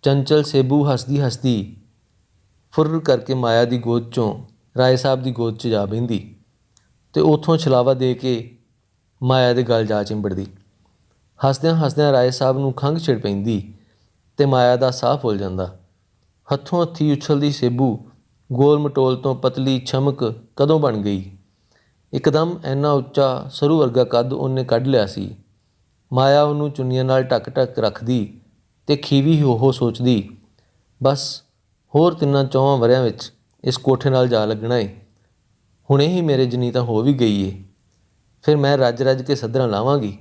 ਚੰਚਲ ਸੇਬੂ ਹੱਸਦੀ ਹੱਸਦੀ ਫੁਰਰ ਕਰਕੇ ਮਾਇਆ ਦੀ ਗੋਦ 'ਚੋਂ ਰਾਏ ਸਾਹਿਬ ਦੀ ਗੋਦ 'ਚ ਜਾ ਬਹਿੰਦੀ ਅਤੇ ਉੱਥੋਂ ਛਲਾਵਾ ਦੇ ਕੇ ਮਾਇਆ ਦੇ ਗਲ ਜਾ ਚਿੰਬੜਦੀ। ਹੱਸਦਿਆਂ ਹੱਸਦਿਆਂ ਰਾਏ ਸਾਹਿਬ ਨੂੰ ਖੰਘ ਛਿੜ ਪੈਂਦੀ ਅਤੇ ਮਾਇਆ ਦਾ ਸਾਹ ਫੁੱਲ ਜਾਂਦਾ। ਹੱਥੋਂ ਹੱਥੀ ਉਛਲਦੀ ਸੇਬੂ ਗੋਲ ਮਟੋਲ ਤੋਂ ਪਤਲੀ ਛਮਕ ਕਦੋਂ ਬਣ ਗਈ। ਇੱਕਦਮ ਇੰਨਾ ਉੱਚਾ ਸਰੂ ਵਰਗਾ ਕੱਦ ਉਹਨੇ ਕੱਢ ਲਿਆ ਸੀ। ਮਾਇਆ ਉਹਨੂੰ ਚੁੰਨੀਆਂ ਨਾਲ ਢੱਕ ਢੱਕ ਰੱਖਦੀ ਅਤੇ ਖੀਵੀ ਉਹ ਸੋਚਦੀ, ਬਸ ਹੋਰ 3-4 ਵਰ੍ਹਿਆਂ ਵਿੱਚ ਇਸ ਕੋਠੇ ਨਾਲ ਜਾ ਲੱਗਣਾ ਏ। ਹੁਣੇ ਹੀ ਮੇਰੇ ਜਨੀ ਤਾਂ ਹੋ ਵੀ ਗਈ ਏ। ਫਿਰ ਮੈਂ ਰੱਜ ਰੱਜ ਕੇ ਸੱਧਰਾਂ ਲਾਵਾਂਗੀ।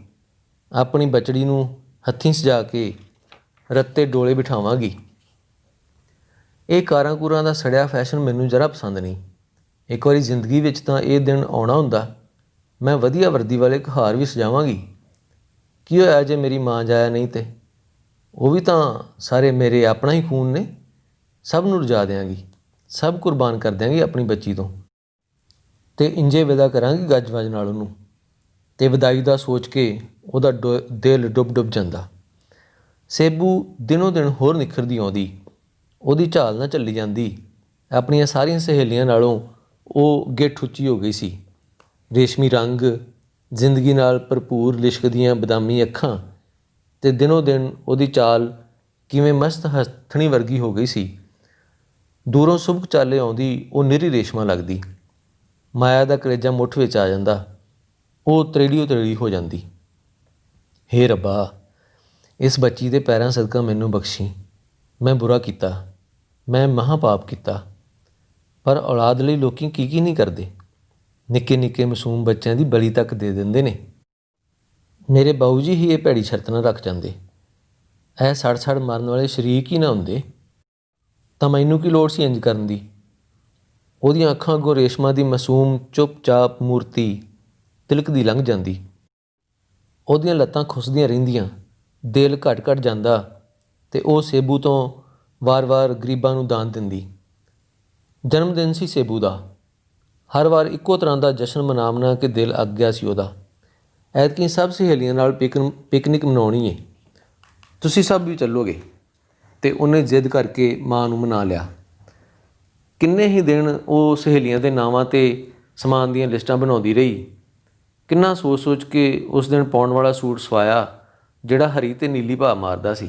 ਆਪਣੀ ਬਚੜੀ ਨੂੰ ਹੱਥੀਂ ਸਜਾ ਕੇ ਰੱਤੇ ਡੋਲੇ ਬਿਠਾਵਾਂਗੀ। ਇਹ ਕਾਰਾਂ ਕੂਰਾਂ ਦਾ ਸੜਿਆ ਫੈਸ਼ਨ ਮੈਨੂੰ ਜ਼ਰਾ ਪਸੰਦ ਨਹੀਂ। ਇੱਕ ਵਾਰੀ ਜ਼ਿੰਦਗੀ ਵਿੱਚ ਤਾਂ ਇਹ ਦਿਨ ਆਉਣਾ ਹੁੰਦਾ। ਮੈਂ ਵਧੀਆ ਵਰਦੀ ਵਾਲੇ ਕਹਾਰ ਵੀ ਸਜਾਵਾਂਗੀ। ਕੀ ਹੋਇਆ ਜੇ ਮੇਰੀ ਮਾਂ ਜਾਇਆ ਨਹੀਂ ਤੇ? ਉਹ ਵੀ ਤਾਂ ਸਾਰੇ ਮੇਰੇ ਆਪਣਾ ਹੀ ਖੂਨ ਨੇ। ਸਭ ਨੂੰ ਰਜਾ ਦਿਆਂਗੀ, ਸਭ ਕੁਰਬਾਨ ਕਰ ਦਿਆਂਗੀ ਆਪਣੀ ਬੱਚੀ ਤੋਂ। ਅਤੇ ਇੰਜੇ ਵਿਦਾ ਕਰਾਂਗੀ ਗੱਜ ਵੱਜ ਨਾਲ ਉਹਨੂੰ। ਅਤੇ ਵਿਦਾਈ ਦਾ ਸੋਚ ਕੇ ਉਹਦਾ ਦਿਲ ਡੁੱਬ ਜਾਂਦਾ। ਸੇਬੂ ਦਿਨੋਂ ਦਿਨ ਹੋਰ ਨਿਖਰਦੀ ਆਉਂਦੀ। ਉਹਦੀ ਝਾਲ ਨਾ ਚੱਲੀ ਜਾਂਦੀ। ਆਪਣੀਆਂ ਸਾਰੀਆਂ ਸਹੇਲੀਆਂ ਨਾਲੋਂ ਉਹ ਗਿੱਠ ਉੱਚੀ ਹੋ ਗਈ ਸੀ। ਰੇਸ਼ਮੀ ਰੰਗ, ਜ਼ਿੰਦਗੀ ਨਾਲ ਭਰਪੂਰ ਲਿਸ਼ਕਦੀਆਂ ਬਦਾਮੀ ਅੱਖਾਂ ਅਤੇ ਦਿਨੋਂ ਦਿਨ ਉਹਦੀ ਚਾਲ ਕਿਵੇਂ ਮਸਤ ਹੱਥਣੀ ਵਰਗੀ ਹੋ ਗਈ ਸੀ। ਦੂਰੋਂ ਸੁਬਕ ਚਾਲੇ ਆਉਂਦੀ ਉਹ ਨਿਰੀ ਰੇਸ਼ਮਾ ਲੱਗਦੀ। ਮਾਇਆ ਦਾ ਕਲੇਜਾ ਮੁੱਠ ਵਿੱਚ ਆ ਜਾਂਦਾ। ਉਹ ਤਰੇੜੀਓ ਤਰੇੜੀ ਹੋ ਜਾਂਦੀ। हे रब्बा, इस बच्ची ਦੇ ਪੈਰਾਂ ਸਦਕਾ ਮੈਨੂੰ ਬਖਸ਼ੀ। ਮੈਂ ਬੁਰਾ ਕੀਤਾ, ਮੈਂ ਮਹਾਂ ਪਾਪ ਕੀਤਾ, ਪਰ ਔਲਾਦ ਲਈ ਲੋਕੀ ਕੀ ਨਹੀਂ ਕਰਦੇ। ਨਿੱਕੇ ਨਿੱਕੇ ਮਾਸੂਮ ਬੱਚਿਆਂ ਦੀ ਬਲੀ ਤੱਕ ਦੇ ਦਿੰਦੇ ਨੇ। ਮੇਰੇ ਬਾਊ ਜੀ ਹੀ ਇਹ ਭੈੜੀ ਸ਼ਰਤ ਨਾ ਰੱਖ ਜਾਂਦੇ, ਇਹ ਸੜ ਮਰਨ ਵਾਲੇ ਸ਼ਰੀਕ ਹੀ ਨਾ ਹੁੰਦੇ, ਤਾਂ ਮੈਨੂੰ ਕੀ ਲੋੜ ਸੀ ਇੰਝ ਕਰਨ ਦੀ। ਉਹਦੀਆਂ ਅੱਖਾਂ ਅੱਗੋਂ ਰੇਸ਼ਮਾ ਦੀ ਮਾਸੂਮ ਚੁੱਪ-ਚਾਪ ਮੂਰਤੀ ਤਿਲਕਦੀ ਲੰਘ ਜਾਂਦੀ। ਉਹਦੀਆਂ ਲੱਤਾਂ ਖੁੱਸਦੀਆਂ ਰਹਿੰਦੀਆਂ, ਦਿਲ ਘਟ ਜਾਂਦਾ ਅਤੇ ਉਹ ਸੇਬੂ ਤੋਂ ਵਾਰ-ਵਾਰ ਗਰੀਬਾਂ ਨੂੰ ਦਾਨ ਦਿੰਦੀ। ਜਨਮ ਦਿਨ ਸੀ ਸੇਬੂ ਦਾ। ਹਰ ਵਾਰ ਇੱਕੋ ਤਰ੍ਹਾਂ ਦਾ ਜਸ਼ਨ ਮਨਾ ਕੇ ਦਿਲ ਅੱਕ ਗਿਆ ਸੀ ਉਹਦਾ। ਐਤਕੀਂ ਸਭ ਸਹੇਲੀਆਂ ਨਾਲ ਪਿਕਨਿਕ ਮਨਾਉਣੀ ਏ, ਤੁਸੀਂ ਸਭ ਵੀ ਚੱਲੋਗੇ। ਅਤੇ ਉਹਨੇ ਜ਼ਿੱਦ ਕਰਕੇ ਮਾਂ ਨੂੰ ਮਨਾ ਲਿਆ। ਕਿੰਨੇ ਹੀ ਦਿਨ ਉਹ ਸਹੇਲੀਆਂ ਦੇ ਨਾਵਾਂ 'ਤੇ ਸਮਾਨ ਦੀਆਂ ਲਿਸਟਾਂ ਬਣਾਉਂਦੀ ਰਹੀ। ਕਿੰਨਾ ਸੋਚ ਕੇ ਉਸ ਦਿਨ ਪਾਉਣ ਵਾਲਾ ਸੂਟ ਸਵਾਇਆ ਜਿਹੜਾ ਹਰੀ ਅਤੇ ਨੀਲੀ ਭਾਅ ਮਾਰਦਾ ਸੀ।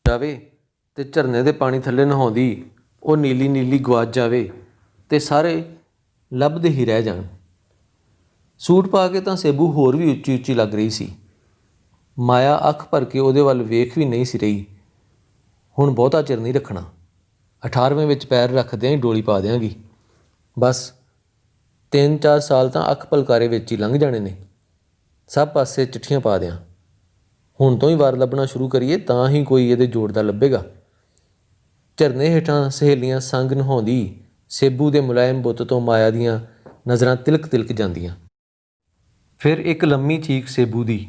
ਜਾਵੇ ਅਤੇ ਝਰਨੇ ਦੇ ਪਾਣੀ ਥੱਲੇ ਨਹਾਉਂਦੀ ਉਹ ਨੀਲੀ ਗੁਆਚ ਜਾਵੇ ਅਤੇ ਸਾਰੇ ਲੱਭਦੇ ਹੀ ਰਹਿ ਜਾਣ। ਸੂਟ ਪਾ ਕੇ ਤਾਂ ਸੇਬੂ ਹੋਰ ਵੀ ਉੱਚੀ ਲੱਗ ਰਹੀ ਸੀ। ਮਾਇਆ ਅੱਖ ਭਰ ਕੇ ਉਹਦੇ ਵੱਲ ਵੇਖ ਵੀ ਨਹੀਂ ਸੀ ਰਹੀ। ਹੁਣ ਬਹੁਤਾ ਚਿਰ ਨਹੀਂ ਰੱਖਣਾ, 18ਵੇਂ ਵਿੱਚ ਪੈਰ ਰੱਖਦਿਆਂ ਹੀ ਡੋਲੀ ਪਾ ਦਿਆਂਗੀ। ਬਸ 3-4 ਸਾਲ ਤਾਂ ਅੱਖ ਪਲਕਾਰੇ ਵਿੱਚ ਹੀ ਲੰਘ ਜਾਣੇ ਨੇ। ਸਭ ਪਾਸੇ ਚਿੱਠੀਆਂ ਪਾ ਦਿਆਂ। ਹੁਣ ਤੋਂ ਹੀ ਵਾਰ ਲੱਭਣਾ ਸ਼ੁਰੂ ਕਰੀਏ ਤਾਂ ਹੀ ਕੋਈ ਇਹਦੇ ਜੋੜ ਦਾ ਲੱਭੇਗਾ। ਝਰਨੇ ਹੇਠਾਂ ਸਹੇਲੀਆਂ ਸੰਗ ਨਹਾਉਂਦੀ ਸੇਬੂ ਦੇ ਮੁਲਾਇਮ ਬੁੱਤ ਤੋਂ ਮਾਇਆ ਦੀਆਂ ਨਜ਼ਰਾਂ ਤਿਲਕ ਜਾਂਦੀਆਂ। ਫਿਰ ਇੱਕ ਲੰਮੀ ਚੀਕ ਸੇਬੂ ਦੀ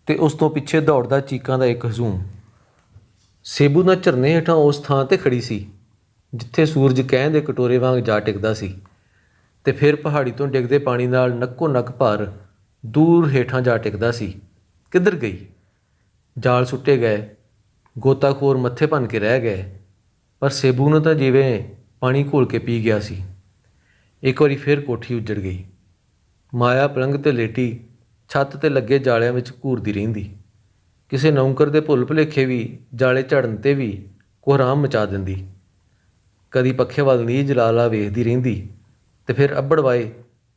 ਅਤੇ ਉਸ ਤੋਂ ਪਿੱਛੇ ਦੌੜਦਾ ਚੀਕਾਂ ਦਾ ਇੱਕ ਹਜ਼ੂਮ। ਸੇਬੂ ਦਾ ਝਰਨੇ ਹੇਠਾਂ ਉਸ ਥਾਂ 'ਤੇ ਖੜੀ ਸੀ ਜਿੱਥੇ ਸੂਰਜ ਕਹਿਣ ਦੇ ਕਟੋਰੇ ਵਾਂਗ ਜਾ ਟਿਕਦਾ ਸੀ, ਅਤੇ ਫਿਰ ਪਹਾੜੀ ਤੋਂ ਡਿੱਗਦੇ ਪਾਣੀ ਨਾਲ ਨੱਕੋ ਨੱਕ ਭਰ ਦੂਰ ਹੇਠਾਂ ਜਾ ਟਿਕਦਾ ਸੀ। ਕਿੱਧਰ ਗਈ? ਜਾਲ ਸੁੱਟੇ ਗਏ, ਗੋਤਾਖੋਰ ਮੱਥੇ ਭੰਨ ਕੇ ਰਹਿ ਗਏ, ਪਰ ਸੇਬੂ ਨੂੰ ਤਾਂ ਜਿਵੇਂ ਪਾਣੀ ਘੋਲ ਕੇ ਪੀ ਗਿਆ ਸੀ। ਇੱਕ ਵਾਰੀ ਫਿਰ ਕੋਠੀ ਉੱਜੜ ਗਈ। ਮਾਇਆ ਪਲੰਘ 'ਤੇ ਲੇਟੀ ਛੱਤ 'ਤੇ ਲੱਗੇ ਜਾਲਿਆਂ ਵਿੱਚ ਘੂਰਦੀ ਰਹਿੰਦੀ। ਕਿਸੇ ਨੌਕਰ ਦੇ ਭੁੱਲ ਭੁਲੇਖੇ ਵੀ ਜਾਲੇ ਝੜਨ 'ਤੇ ਵੀ ਕੋਹਰਾਮ ਮਚਾ ਦਿੰਦੀ। ਕਦੀ ਪੱਖੇ ਵੱਲ ਨੀਝ ਲਾ ਵੇਖਦੀ ਰਹਿੰਦੀ ਅਤੇ ਫਿਰ ਅੱਬੜਵਾਏ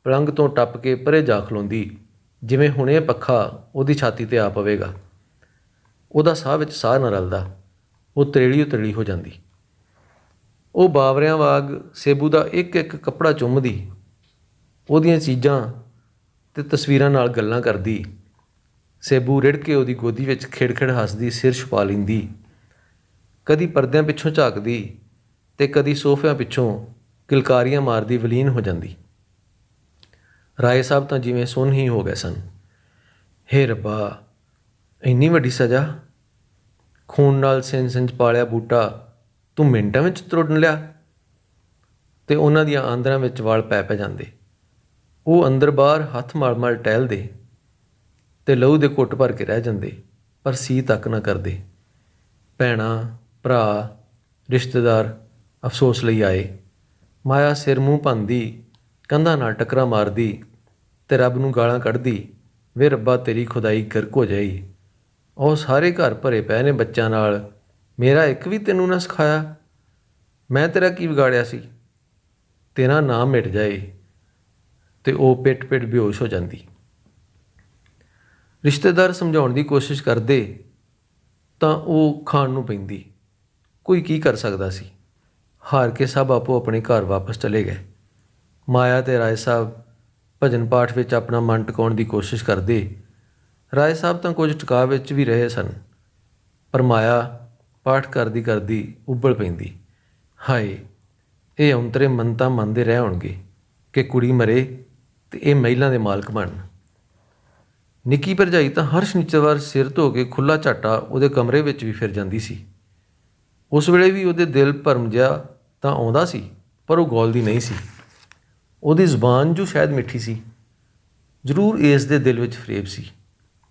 ਪਲੰਘ ਤੋਂ ਟੱਪ ਕੇ ਪਰੇ ਜਾ ਖਲੋਂਦੀ, ਜਿਵੇਂ ਹੁਣੇ ਪੱਖਾ ਉਹਦੀ ਛਾਤੀ 'ਤੇ ਆ ਪਵੇਗਾ। ਉਹਦਾ ਸਾਹ ਵਿੱਚ ਸਾਹ ਨਾ ਰਲਦਾ, ਉਹ ਤਰੇਲੀ ਹੋ ਜਾਂਦੀ। ਉਹ ਬਾਵਰਿਆਂ ਵਾਂਗ ਸੇਬੂ ਦਾ ਇੱਕ ਕੱਪੜਾ ਚੁੰਮਦੀ, ਉਹਦੀਆਂ ਚੀਜ਼ਾਂ ਅਤੇ ਤਸਵੀਰਾਂ ਨਾਲ ਗੱਲਾਂ ਕਰਦੀ। ਸੇਬੂ ਰਿੜ ਕੇ ਉਹਦੀ ਗੋਦੀ ਵਿੱਚ ਖਿੜ ਹੱਸਦੀ ਸਿਰ ਛੁਪਾ ਲੈਂਦੀ। ਕਦੀ ਪਰਦਿਆਂ ਪਿੱਛੋਂ ਝਾਕਦੀ ਅਤੇ ਕਦੀ ਸੋਫਿਆਂ ਪਿੱਛੋਂ ਕਿਲਕਾਰੀਆਂ ਮਾਰਦੀ ਵਿਲੀਨ ਹੋ ਜਾਂਦੀ। ਰਾਏ ਸਾਹਿਬ ਤਾਂ ਜਿਵੇਂ ਸੁੰਨ ਹੀ ਹੋ ਗਏ ਸਨ। ਹੇ ਰੱਬਾ, ਇੰਨੀ ਵੱਡੀ ਸਜ਼ਾ! ਖੂਨ ਨਾਲ ਸਿੰਜ ਪਾਲਿਆ ਬੂਟਾ ਤੂੰ ਮਿੰਟਾਂ ਵਿੱਚ ਤਰੁੱਟ ਲਿਆ। ਅਤੇ ਉਹਨਾਂ ਦੀਆਂ ਆਂਦਰਾਂ ਵਿੱਚ ਵਾਲ ਪੈ ਜਾਂਦੇ। ਉਹ ਅੰਦਰ ਬਾਹਰ ਹੱਥ ਮਲ ਟਹਿਲਦੇ ਅਤੇ ਲਹੂ ਦੇ ਘੁੱਟ ਭਰ ਕੇ ਰਹਿ ਜਾਂਦੇ, ਪਰ ਸੀ ਤੱਕ ਨਾ ਕਰਦੇ। ਭੈਣਾਂ, ਭਰਾ, ਰਿਸ਼ਤੇਦਾਰ ਅਫਸੋਸ ਲਈ ਆਏ। ਮਾਇਆ ਸਿਰ ਮੂੰਹ ਭੰਨਦੀ, ਕੰਧਾਂ ਨਾਲ ਟੱਕਰਾਂ ਮਾਰਦੀ ਅਤੇ ਰੱਬ ਨੂੰ ਗਾਲਾਂ ਕੱਢਦੀ, ਵੇ ਰੱਬਾ ਤੇਰੀ ਖੁਦਾਈ ਗਰਕ ਹੋ ਜਾਈ। ਉਹ ਸਾਰੇ ਘਰ ਭਰੇ ਪਏ ਨੇ ਬੱਚਿਆਂ ਨਾਲ, ਮੇਰਾ ਇੱਕ ਵੀ ਤੈਨੂੰ ਨਾ ਸਿਖਾਇਆ। ਮੈਂ ਤੇਰਾ ਕੀ ਵਿਗਾੜਿਆ ਸੀ? ਤੇਰਾ ਨਾਮ ਮਿਟ ਜਾਏ। ਅਤੇ ਉਹ ਪਿੱਟ ਬੇਹੋਸ਼ ਹੋ ਜਾਂਦੀ। ਰਿਸ਼ਤੇਦਾਰ ਸਮਝਾਉਣ ਦੀ ਕੋਸ਼ਿਸ਼ ਕਰਦੇ ਤਾਂ ਉਹ ਖਾਣ ਨੂੰ ਪੈਂਦੀ। ਕੋਈ ਕੀ ਕਰ ਸਕਦਾ ਸੀ? ਹਾਰ ਕੇ ਸਭ ਆਪੋ ਆਪਣੇ ਘਰ ਵਾਪਸ ਚਲੇ ਗਏ। ਮਾਇਆ ਅਤੇ ਰਾਏ ਸਾਹਿਬ ਭਜਨ ਪਾਠ ਵਿੱਚ ਆਪਣਾ ਮਨ ਟਿਕਾਉਣ ਦੀ ਕੋਸ਼ਿਸ਼ ਕਰਦੇ। ਰਾਏ ਸਾਹਿਬ ਤਾਂ ਕੁਝ ਟਿਕਾ ਵਿੱਚ ਵੀ ਰਹੇ ਸਨ, ਪਰ ਮਾਇਆ ਪਾਠ ਕਰਦੀ ਉੱਬਲ ਪੈਂਦੀ। ਹਾਏ, ਇਹ ਔਂਤਰੇ ਮੰਨਤਾਂ ਮੰਨਦੇ ਰਹਿ ਹੋਣਗੇ ਕਿ ਕੁੜੀ ਮਰੇ ਅਤੇ ਇਹ ਮਹਿਲਾਂ ਦੇ ਮਾਲਕ ਬਣਨ। ਨਿੱਕੀ ਭਰਜਾਈ ਤਾਂ ਹਰ ਸ਼ਨੀਚਰਵਾਰ ਸਿਰ ਧੋ ਕੇ ਖੁੱਲ੍ਹਾ ਝਾਟਾ ਉਹਦੇ ਕਮਰੇ ਵਿੱਚ ਵੀ ਫਿਰ ਜਾਂਦੀ ਸੀ। ਉਸ ਵੇਲੇ ਵੀ ਉਹਦੇ ਦਿਲ ਭਰਮ ਜਿਹਾ ਤਾਂ ਆਉਂਦਾ ਸੀ, ਪਰ ਉਹ ਗੋਲਦੀ ਨਹੀਂ ਸੀ। ਉਹਦੀ ਜ਼ੁਬਾਨ ਜੋ ਸ਼ਾਇਦ ਮਿੱਠੀ ਸੀ, ਜ਼ਰੂਰ ਇਸ ਦੇ ਦਿਲ ਵਿੱਚ ਫਰੇਬ ਸੀ।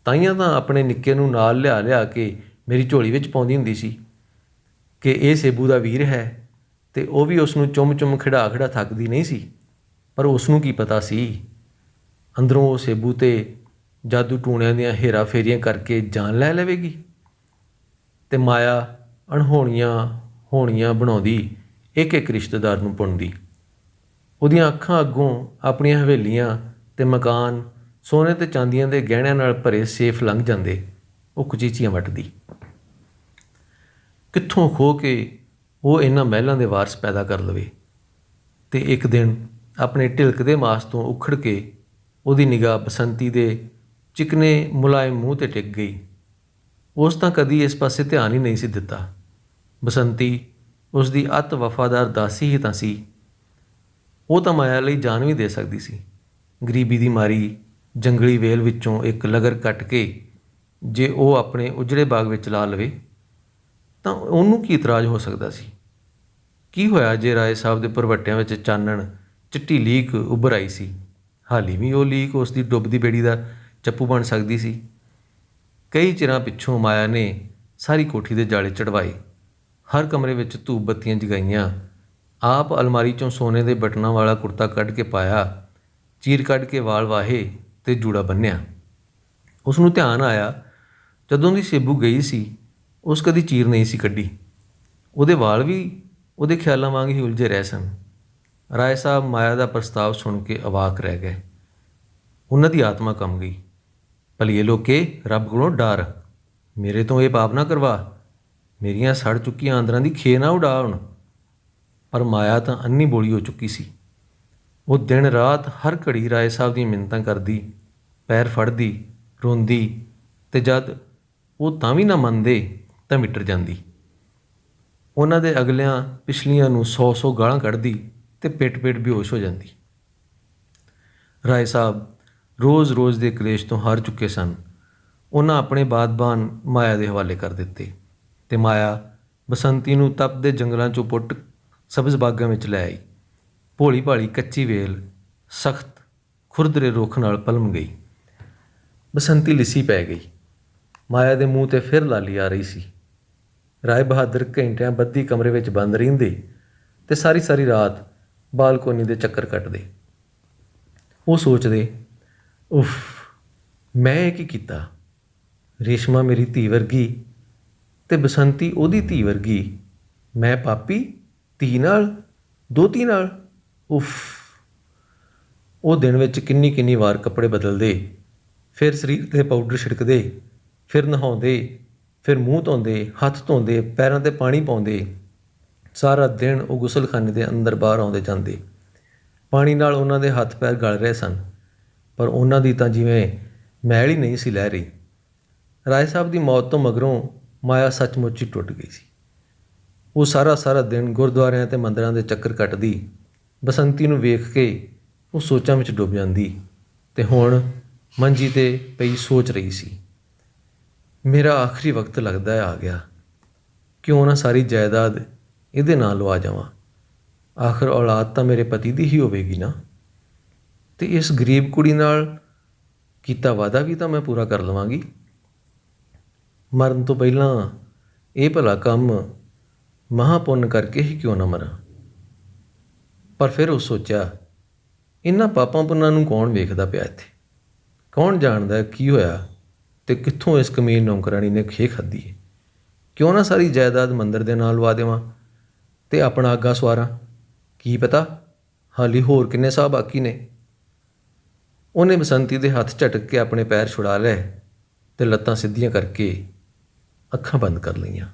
ਤਾਈਆਂ ਤਾਂ ਆਪਣੇ ਨਿੱਕੇ ਨੂੰ ਨਾਲ ਲਿਆ ਕੇ ਮੇਰੀ ਝੋਲੀ ਵਿੱਚ ਪਾਉਂਦੀ ਹੁੰਦੀ ਸੀ ਕਿ ਇਹ ਸੇਬੂ ਦਾ ਵੀਰ ਹੈ, ਅਤੇ ਉਹ ਵੀ ਉਸ ਨੂੰ ਚੁੰਮ ਖਿਡਾ ਥੱਕਦੀ ਨਹੀਂ ਸੀ। ਪਰ ਉਸ ਨੂੰ ਕੀ ਪਤਾ ਸੀ, ਅੰਦਰੋਂ ਉਹ ਸੇਬੂ 'ਤੇ ਜਾਦੂ ਟੂਣਿਆਂ ਦੀਆਂ ਹੇਰਾ ਫੇਰੀਆਂ ਕਰਕੇ ਜਾਨ ਲੈ ਲਵੇਗੀ। ਅਤੇ ਮਾਇਆ ਅਣਹੋਣੀਆਂ ਬਣਾਉਂਦੀ ਇੱਕ ਰਿਸ਼ਤੇਦਾਰ ਨੂੰ ਪੁੰਨਦੀ। ਉਹਦੀਆਂ ਅੱਖਾਂ ਅੱਗੋਂ ਆਪਣੀਆਂ ਹਵੇਲੀਆਂ ਤੇ ਮਕਾਨ ਸੋਨੇ ਤੇ ਚਾਂਦੀਆਂ ਦੇ ਗਹਿਣਿਆਂ ਨਾਲ ਭਰੇ ਸੇਫ ਲੰਘ ਜਾਂਦੇ, ਉਹ ਕੁਚੀਚੀਆਂ ਵੱਟਦੀ। ਕਿੱਥੋਂ ਖੋਹ ਕੇ ਉਹ ਇਹਨਾਂ ਮਹਿਲਾਂ ਦੇ ਵਾਰਸ ਪੈਦਾ ਕਰ ਲਵੇ। ਤੇ ਇੱਕ ਦਿਨ ਆਪਣੇ ਢਿਲਕਦੇ ਮਾਸ ਤੋਂ ਉਖੜ ਕੇ ਉਹਦੀ ਨਿਗਾਹ ਬਸੰਤੀ ਦੇ ਚਿਕਨੇ ਮੁਲਾਇਮ ਮੂੰਹ 'ਤੇ ਟਿਕ ਗਈ। ਉਸ ਤਾਂ ਕਦੀ ਇਸ ਪਾਸੇ ਧਿਆਨ ਹੀ ਨਹੀਂ ਸੀ ਦਿੱਤਾ। ਬਸੰਤੀ ਉਸ ਦੀ ਅਤ ਵਫਾਦਾਰ ਦਾਸੀ ਹੀ ਤਾਂ ਸੀ। ਉਹ ਤਾਂ ਮਾਇਆ ਲਈ ਜਾਨ ਵੀ ਦੇ ਸਕਦੀ ਸੀ। ਗਰੀਬੀ ਦੀ ਮਾਰੀ ਜੰਗਲੀ ਵੇਲ ਵਿੱਚੋਂ ਇੱਕ ਲਗਰ ਕੱਟ ਕੇ ਜੇ ਉਹ ਆਪਣੇ ਉਜੜੇ ਬਾਗ ਵਿੱਚ ਲਾ ਲਵੇ ਤਾਂ ਉਹਨੂੰ ਕੀ ਇਤਰਾਜ਼ ਹੋ ਸਕਦਾ ਸੀ। ਕੀ ਹੋਇਆ ਜੇ ਰਾਏ ਸਾਹਿਬ ਦੇ ਭਰਵੱਟਿਆਂ ਵਿੱਚ ਚਾਨਣ ਚਿੱਟੀ ਲੀਕ ਉੱਭਰ ਆਈ ਸੀ। ਹਾਲੀ ਵੀ ਉਹ ਲੀਕ ਉਸ ਦੀ ਡੁੱਬਦੀ ਬੇੜੀ ਦਾ ਚੱਪੂ ਬਣ ਸਕਦੀ ਸੀ। ਕਈ ਚਿਰਾਂ ਪਿੱਛੋਂ ਮਾਇਆ ਨੇ ਸਾਰੀ ਕੋਠੀ ਦੇ ਜਾਲੇ ਚੜਵਾਏ, ਹਰ ਕਮਰੇ ਵਿੱਚ ਧੂਪ ਬੱਤੀਆਂ ਜਗਾਈਆਂ, ਆਪ ਅਲਮਾਰੀ 'ਚੋਂ ਸੋਨੇ ਦੇ ਬਟਨਾਂ ਵਾਲਾ ਕੁੜਤਾ ਕੱਢ ਕੇ ਪਾਇਆ, ਚੀਰ ਕੱਢ ਕੇ ਵਾਲ ਵਾਹੇ ਅਤੇ ਜੂੜਾ ਬੰਨ੍ਹਿਆ। ਉਸ ਨੂੰ ਧਿਆਨ ਆਇਆ ਜਦੋਂ ਦੀ ਸੇਬੂ ਗਈ ਸੀ ਉਸ ਕਦੀ ਚੀਰ ਨਹੀਂ ਸੀ ਕੱਢੀ। ਉਹਦੇ ਵਾਲ ਵੀ ਉਹਦੇ ਖਿਆਲਾਂ ਵਾਂਗ ਹੀ ਉਲਝੇ ਰਹੇ ਸਨ। ਰਾਏ ਸਾਹਿਬ ਮਾਇਆ ਦਾ ਪ੍ਰਸਤਾਵ ਸੁਣ ਕੇ ਅਵਾਕ ਰਹਿ ਗਏ। ਉਹਨਾਂ ਦੀ ਆਤਮਾ ਕੰਬ ਗਈ। ਭਲੀਏ ਲੋਕੇ, ਰੱਬ ਕੋਲੋਂ ਡਰ, ਮੇਰੇ ਤੋਂ ਇਹ ਪਾਪ ਨਾ ਕਰਵਾ, ਮੇਰੀਆਂ ਸੜ ਚੁੱਕੀਆਂ ਆਂਦਰਾਂ ਦੀ ਖੇ ਨਾ ਉਡਾ ਹੁਣ। ਪਰ ਮਾਇਆ ਤਾਂ ਅੰਨੀ ਬੋਲੀ ਹੋ ਚੁੱਕੀ ਸੀ। ਉਹ ਦਿਨ ਰਾਤ ਹਰ ਘੜੀ ਰਾਏ ਸਾਹਿਬ ਦੀਆਂ ਮਿੰਨਤਾਂ ਕਰਦੀ, ਪੈਰ ਫੜਦੀ, ਰੋਂਦੀ, ਅਤੇ ਜਦ ਉਹ ਤਾਂ ਵੀ ਨਾ ਮੰਨਦੇ ਤਾਂ ਮਿੱਟਰ ਜਾਂਦੀ। ਉਹਨਾਂ ਦੇ ਅਗਲਿਆਂ ਪਿਛਲੀਆਂ ਨੂੰ 100 ਗਾਲਾਂ ਕੱਢਦੀ ਅਤੇ ਪਿੱਟ ਬੇਹੋਸ਼ ਹੋ ਜਾਂਦੀ। ਰਾਏ ਸਾਹਿਬ ਰੋਜ਼ ਰੋਜ਼ ਦੇ ਕਲੇਸ਼ ਤੋਂ ਹਾਰ ਚੁੱਕੇ ਸਨ। ਉਹਨਾਂ ਆਪਣੇ ਬਾਦਬਾਨ ਮਾਇਆ ਦੇ ਹਵਾਲੇ ਕਰ ਦਿੱਤੇ ਅਤੇ ਮਾਇਆ ਬਸੰਤੀ ਨੂੰ ਤਪਦੇ ਜੰਗਲਾਂ 'ਚੋਂ ਪੁੱਟ ਸਬਜ਼ ਬਾਗਾਂ ਵਿੱਚ ਲੈ ਆਈ। ਭੋਲੀ ਭਾਲੀ ਕੱਚੀ ਵੇਲ ਸਖਤ ਖੁਰਦਰੇ ਰੁੱਖ ਨਾਲ ਪਲਮ ਗਈ। ਬਸੰਤੀ ਲਿੱਸੀ ਪੈ ਗਈ। ਮਾਇਆ ਦੇ ਮੂੰਹ 'ਤੇ ਫਿਰ ਲਾਲੀ ਆ ਰਹੀ ਸੀ। ਰਾਏ ਬਹਾਦਰ ਘੰਟਿਆਂ ਬੱਧੀ ਕਮਰੇ ਵਿੱਚ ਬੰਦ ਰਹਿੰਦੇ ਅਤੇ ਸਾਰੀ ਰਾਤ ਬਾਲਕੋਨੀ ਦੇ ਚੱਕਰ ਕੱਟਦੇ। ਉਹ ਸੋਚਦੇ, ਉਫ, ਮੈਂ ਇਹ ਕੀ ਕੀਤਾ। ਰੇਸ਼ਮਾ ਮੇਰੀ ਧੀ ਵਰਗੀ ਅਤੇ ਬਸੰਤੀ ਉਹਦੀ ਧੀ ਵਰਗੀ। ਮੈਂ ਪਾਪੀ, ਧੀ ਨਾਲ, ਦੋਹਤੀ ਨਾਲ। ਉਫ। ਉਹ ਦਿਨ ਵਿੱਚ ਕਿੰਨੀ ਵਾਰ ਕੱਪੜੇ ਬਦਲਦੇ, ਫਿਰ ਸਰੀਰ 'ਤੇ ਪਾਊਡਰ ਛਿੜਕਦੇ, ਫਿਰ ਨਹਾਉਂਦੇ, ਫਿਰ ਮੂੰਹ ਧੋਂਦੇ, ਹੱਥ ਧੋਂਦੇ, ਪੈਰਾਂ 'ਤੇ ਪਾਣੀ ਪਾਉਂਦੇ। ਸਾਰਾ ਦਿਨ ਉਹ ਗੁਸਲਖਾਨੇ ਦੇ ਅੰਦਰ ਬਾਹਰ ਆਉਂਦੇ ਜਾਂਦੇ। ਪਾਣੀ ਨਾਲ ਉਹਨਾਂ ਦੇ ਹੱਥ ਪੈਰ ਗਲ ਰਹੇ ਸਨ, ਪਰ ਉਹਨਾਂ ਦੀ ਤਾਂ ਜਿਵੇਂ ਮੈਲ ਹੀ ਨਹੀਂ ਸੀ ਲਹਿ ਰਹੀ। ਰਾਏ ਸਾਹਿਬ ਦੀ ਮੌਤ ਤੋਂ ਮਗਰੋਂ ਮਾਇਆ ਸੱਚਮੁੱਚ ਹੀ ਟੁੱਟ ਗਈ ਸੀ। ਉਹ ਸਾਰਾ ਦਿਨ ਗੁਰਦੁਆਰਿਆਂ ਅਤੇ ਮੰਦਰਾਂ ਦੇ ਚੱਕਰ ਕੱਟਦੀ। ਬਸੰਤੀ ਨੂੰ ਵੇਖ ਕੇ ਉਹ ਸੋਚਾਂ ਵਿੱਚ ਡੁੱਬ ਜਾਂਦੀ ਅਤੇ ਹੁਣ ਮੰਜੀ 'ਤੇ ਪਈ ਸੋਚ ਰਹੀ ਸੀ, ਮੇਰਾ ਆਖਰੀ ਵਕਤ ਲੱਗਦਾ ਆ ਗਿਆ। ਕਿਉਂ ਨਾ ਸਾਰੀ ਜਾਇਦਾਦ ਇਹਦੇ ਨਾਂ ਲਵਾ ਜਾਵਾਂ। ਆਖਰ ਔਲਾਦ ਤਾਂ ਮੇਰੇ ਪਤੀ ਦੀ ਹੀ ਹੋਵੇਗੀ ਨਾ, ਅਤੇ ਇਸ ਗਰੀਬ ਕੁੜੀ ਨਾਲ ਕੀਤਾ ਵਾਅਦਾ ਵੀ ਤਾਂ ਮੈਂ ਪੂਰਾ ਕਰ ਲਵਾਂਗੀ। ਮਰਨ ਤੋਂ ਪਹਿਲਾਂ ਇਹ ਭਲਾ ਕੰਮ ਮਹਾਂਪੁੰਨ ਕਰਕੇ ਹੀ ਕਿਉਂ ਨਾ ਮਰਾਂ। ਪਰ ਫਿਰ ਉਹ ਸੋਚਿਆ, ਇਹਨਾਂ ਪਾਪਾਂ ਪੁੰਨਾਂ ਨੂੰ ਕੌਣ ਵੇਖਦਾ ਪਿਆ ਇੱਥੇ। ਕੌਣ ਜਾਣਦਾ ਕੀ ਹੋਇਆ ਅਤੇ ਕਿੱਥੋਂ ਇਸ ਕਮੀਨ ਨੌਕਰਾਣੀ ਨੇ ਖੇ ਖਾਧੀ ਹੈ। ਕਿਉਂ ਨਾ ਸਾਰੀ ਜਾਇਦਾਦ ਮੰਦਰ ਦੇ ਨਾਲ ਲਵਾ ਦੇਵਾਂ ਅਤੇ ਆਪਣਾ ਅੱਗਾ ਸਵਾਰਾਂ। ਕੀ ਪਤਾ ਹਾਲੀ ਹੋਰ ਕਿੰਨੇ ਸਾਹ ਬਾਕੀ ਨੇ। ਉਹਨੇ ਬਸੰਤੀ ਦੇ ਹੱਥ ਝਟਕ ਕੇ ਆਪਣੇ ਪੈਰ ਛੁਡਾ ਲਏ ਅਤੇ ਲੱਤਾਂ ਸਿੱਧੀਆਂ ਕਰਕੇ ਅੱਖਾਂ ਬੰਦ ਕਰ ਲਈਆਂ।